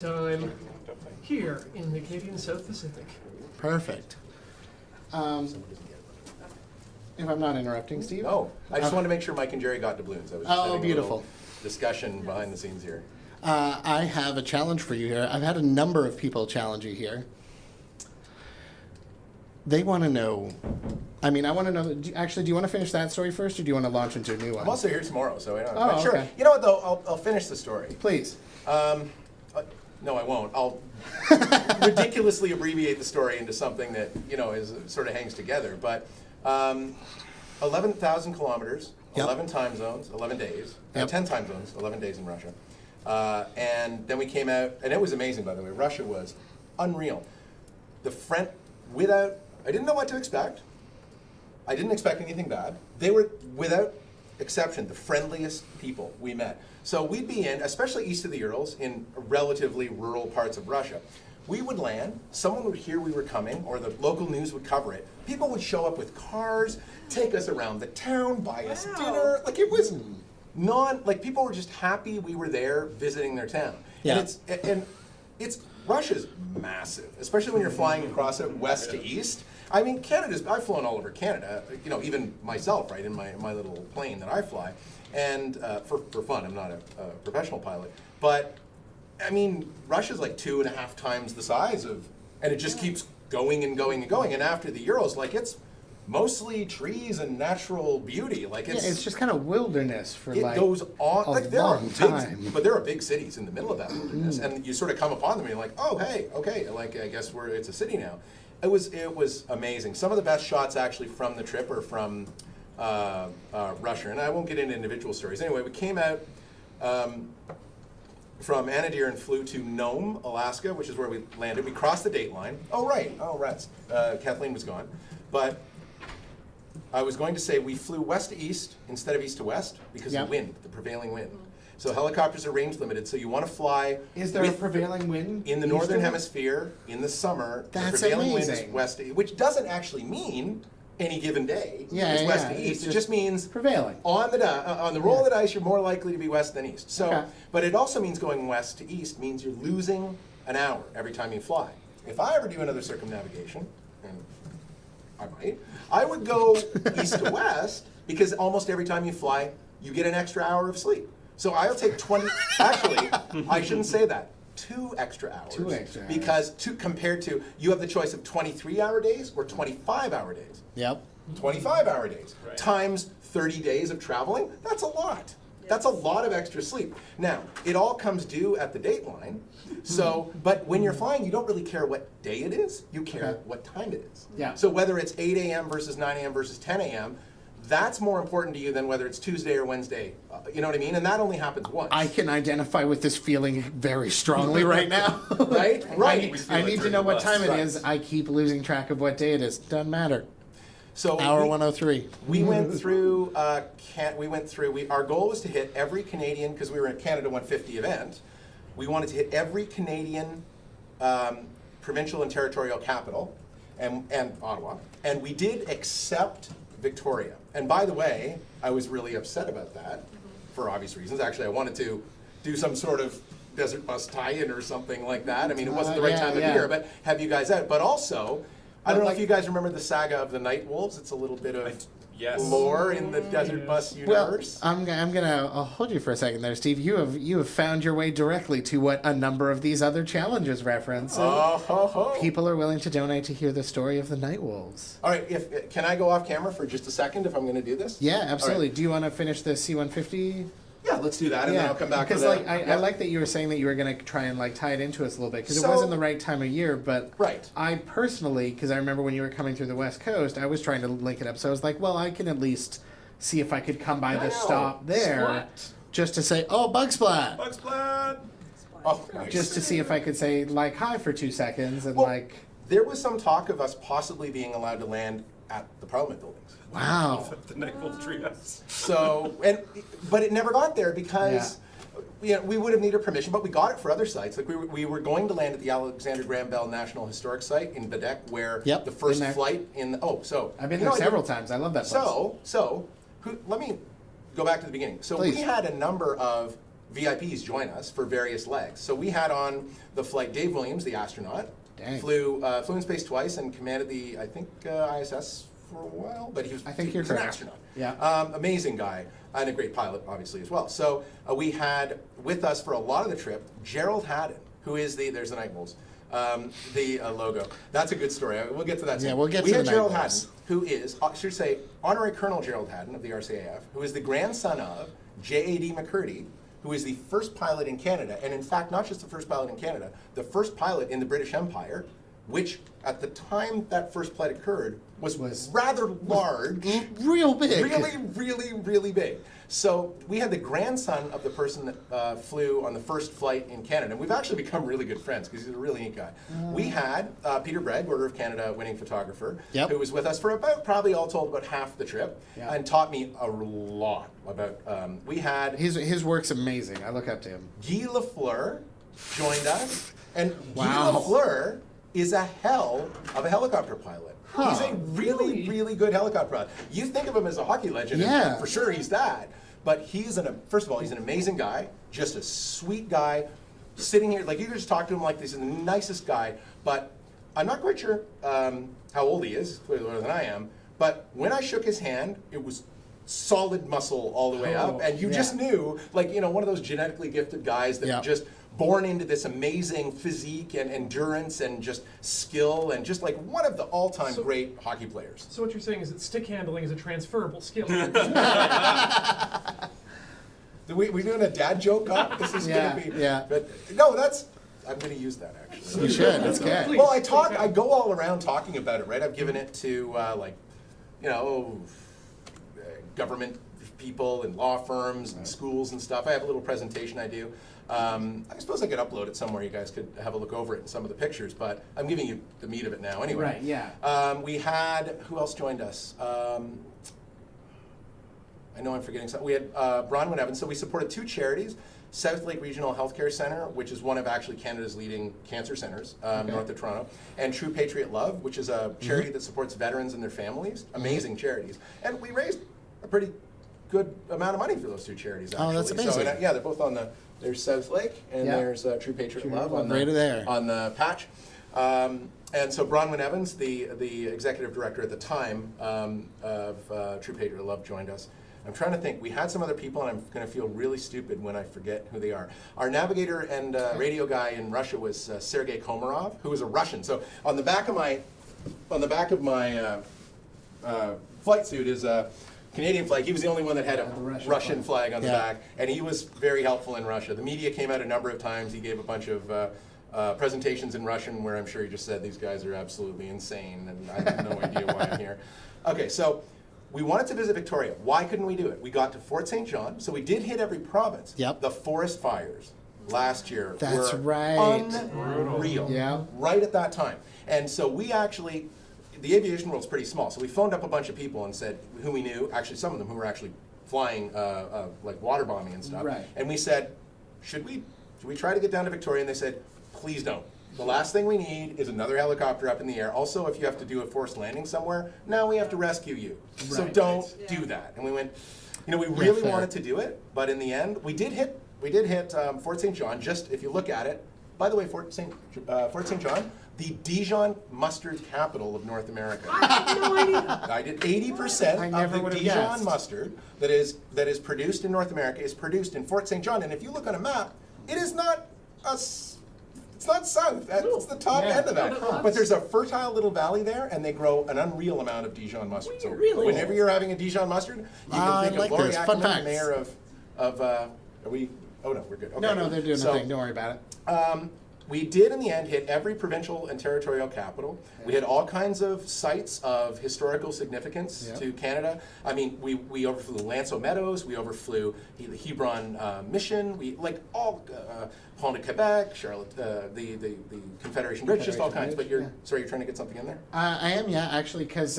time here in the Canadian South Pacific. Perfect. If I'm not interrupting, Steve? Oh, I just wanted to make sure Mike and Jerry got doubloons. I was just having beautiful. a little discussion behind the scenes here. I have a challenge for you here. I've had a number of people challenge you here. They want to know. I want to know. Actually, do you want to finish that story first, or do you want to launch into a new one? I'm also here tomorrow, so I don't know. Oh, But sure. okay. You know what, though? I'll finish the story. Please. No, I won't. I'll ridiculously abbreviate the story into something that, is sort of hangs together. But 11,000 kilometers, Yep. 11 time zones, 11 days, Yep. 10 time zones, 11 days in Russia. And then we came out, and it was amazing, by the way. Russia was unreal. I didn't know what to expect. I didn't expect anything bad. They were, without exception, the friendliest people we met. So we'd be in, especially east of the Urals, in relatively rural parts of Russia. We would land, someone would hear we were coming, or the local news would cover it. People would show up with cars, take us around the town, buy us dinner. Like, it was people were just happy we were there visiting their town. Yeah. And Russia's massive, especially when you're flying across it west to east. I mean, I've flown all over Canada, even myself, right, in my little plane that I fly, and for fun. I'm not a professional pilot. But, I mean, Russia's like 2.5 times the size and it just keeps going and going and going. And after the Urals, it's mostly trees and natural beauty. It's just kind of wilderness for it goes on a there are long big, time. but there are big cities in the middle of that wilderness, and you sort of come upon them and you're like, oh hey, okay, I guess it's a city now. It was amazing. Some of the best shots actually from the trip are from Russia, and I won't get into individual stories. Anyway, we came out from Anadyr and flew to Nome, Alaska, which is where we landed. We crossed the date line. Rats. Kathleen was gone, but I was going to say we flew west to east instead of east to west because of the wind, the prevailing wind. So helicopters are range limited, so you want to fly. Is there a prevailing wind? In the northern hemisphere, in the summer, the prevailing wind is west to east, which doesn't actually mean any given day is west to east. It just means prevailing. On the roll of the dice, you're more likely to be west than east. So, but it also means going west to east means you're losing an hour every time you fly. If I ever do another circumnavigation, and I might, I would go east to west because almost every time you fly, you get an extra hour of sleep. So I'll take 20, actually, I shouldn't say that, 2 extra hours. 2 extra hours. Because compared to, you have the choice of 23-hour days or 25-hour days. Yep. 25-hour days times 30 days of traveling, that's a lot. Yes. That's a lot of extra sleep. Now, it all comes due at the date line. So, but when you're flying, you don't really care what day it is, you care what time it is. Yeah. So whether it's 8 a.m. versus 9 a.m. versus 10 a.m., that's more important to you than whether it's Tuesday or Wednesday. You know what I mean? And that only happens once. I can identify with this feeling very strongly right now. Right? I need to know what time it is. I keep losing track of what day it is. Doesn't matter. So hour 103. We went through. Our goal was to hit every Canadian, because we were at Canada 150 event. We wanted to hit every Canadian provincial and territorial capital, and Ottawa, and we did except Victoria. And by the way, I was really upset about that for obvious reasons. Actually, I wanted to do some sort of desert bus tie-in or something like that. I mean, it wasn't the right time of year, but have you guys out. But also, I don't know if you guys remember the saga of the Night Wolves. It's a little bit of lore in the desert bus universe. Well, I'll hold you for a second there, Steve. You have found your way directly to what a number of these other challenges reference. People are willing to donate to hear the story of the Night Wolves. All right, can I go off camera for just a second if I'm going to do this? Yeah, absolutely. Right. Do you want to finish the C150? Yeah, let's do that, and then I'll come back to that. Because I like that you were saying that you were going to try and tie it into us a little bit, because it wasn't the right time of year, but I personally, because I remember when you were coming through the West Coast, I was trying to link it up, so I was like, well, I can at least see if I could come by the stop there, just to say, oh, Bug Splat! Bug Splat! Oh, nice. Just to see if I could say, hi for 2 seconds, and There was some talk of us possibly being allowed to land at the Parliament buildings. Wow. The Night Wolf Treehouse. So, but it never got there because we would have needed permission, but we got it for other sites. Like we were going to land at the Alexander Graham Bell National Historic Site in Badek, where the first flight I've been there several times. I love that place. Let me go back to the beginning. So we had a number of VIPs join us for various legs. So we had on the flight Dave Williams, the astronaut, flew in space twice and commanded the, I think, ISS for a while, but he was an astronaut. Yeah. Amazing guy, and a great pilot, obviously, as well. So we had with us for a lot of the trip, Gerald Haddon, who is there's the Night Wolves, the logo. That's a good story. We'll get to that soon. Yeah, we'll get we to had the Gerald Night Haddon, who is, I should say, Honorary Colonel Gerald Haddon of the RCAF, who is the grandson of J.A.D. McCurdy, who is the first pilot in Canada, and in fact, not just the first pilot in Canada, the first pilot in the British Empire, which at the time that first flight occurred was rather large. Real big. Really big. So we had the grandson of the person that flew on the first flight in Canada. And we've actually become really good friends because he's a really neat guy. We had Peter Bragg, Order of Canada winning photographer, who was with us for probably all told about half the trip and taught me a lot about, we had... His work's amazing. I look up to him. Guy Lafleur joined us. And Guy Lafleur is a hell of a helicopter pilot. He's a really good helicopter pilot. You think of him as a hockey legend, and for sure he's that. But first of all, he's an amazing guy, just a sweet guy, sitting here, like you can just talk to him like this, he's the nicest guy. But I'm not quite sure how old he is, clearly older than I am. But when I shook his hand, it was solid muscle all the way up, and you just knew, like, you know, one of those genetically gifted guys that just born into this amazing physique and endurance and just skill and just like one of the all-time great hockey players. So what you're saying is that stick handling is a transferable skill. We doing a dad joke up? This is gonna be but no, I'm gonna use that actually. You should, that's good. Please, Well, I go all around talking about it, right? I've given it to like, you know, government people and law firms and schools and stuff. I have a little presentation I do. I suppose I could upload it somewhere. You guys could have a look over it in some of the pictures, but I'm giving you the meat of it now anyway. Right, yeah. We had, who else joined us? I know I'm forgetting something. We had Bronwyn Evans. So we supported two charities. South Lake Regional Healthcare Centre, which is one of actually Canada's leading cancer centers, north of Toronto, and True Patriot Love, which is a charity that supports veterans and their families. Amazing charities. And we raised a pretty good amount of money for those two charities, actually. Oh, that's amazing. So, yeah, they're both on there's South Lake, and there's True Patriot Love on the patch. And so Bronwyn Evans, the executive director at the time of True Patriot Love, joined us. I'm trying to think. We had some other people, and I'm going to feel really stupid when I forget who they are. Our navigator and radio guy in Russia was Sergei Komarov, who was a Russian. So on the back of my flight suit is a Canadian flag. He was the only one that had a Russian flag on the back, and he was very helpful in Russia. The media came out a number of times. He gave a bunch of presentations in Russian where I'm sure he just said these guys are absolutely insane, and I have no idea why I'm here. Okay, so we wanted to visit Victoria. Why couldn't we do it? We got to Fort St. John, so we did hit every province. The forest fires last year were unreal, right at that time. And so we actually, the aviation world's pretty small, so we phoned up a bunch of people and said, who we knew, actually some of them who were actually flying like water bombing and stuff. And we said, should we try to get down to Victoria? And they said, please don't. The last thing we need is another helicopter up in the air. Also, if you have to do a forced landing somewhere, now we have to rescue you. So don't do that. And we went, you know, we really wanted to do it, but in the end, we did hit Fort St. John. Just if you look at it, by the way, Fort St. John, the Dijon mustard capital of North America. I had no idea. I did 80% of the Dijon mustard that is produced in North America is produced in Fort St. John. And if you look on a map, it is not it's not south. It's the top end of that. But there's a fertile little valley there, and they grow an unreal amount of Dijon mustard. So whenever you're having a Dijon mustard, you can think of Lori Ackerman, mayor of are we? Oh no, we're good. Okay. No, they're doing nothing. Don't worry about it. We did, in the end, hit every provincial and territorial capital. We had all kinds of sites of historical significance to Canada. I mean, we overflew Lanceau Meadows, we overflew the Hebron Mission, we like all Pont de Quebec, Charlotte, the Confederation Bridge, just all kinds. But you're sorry, you're trying to get something in there? I am, actually, because.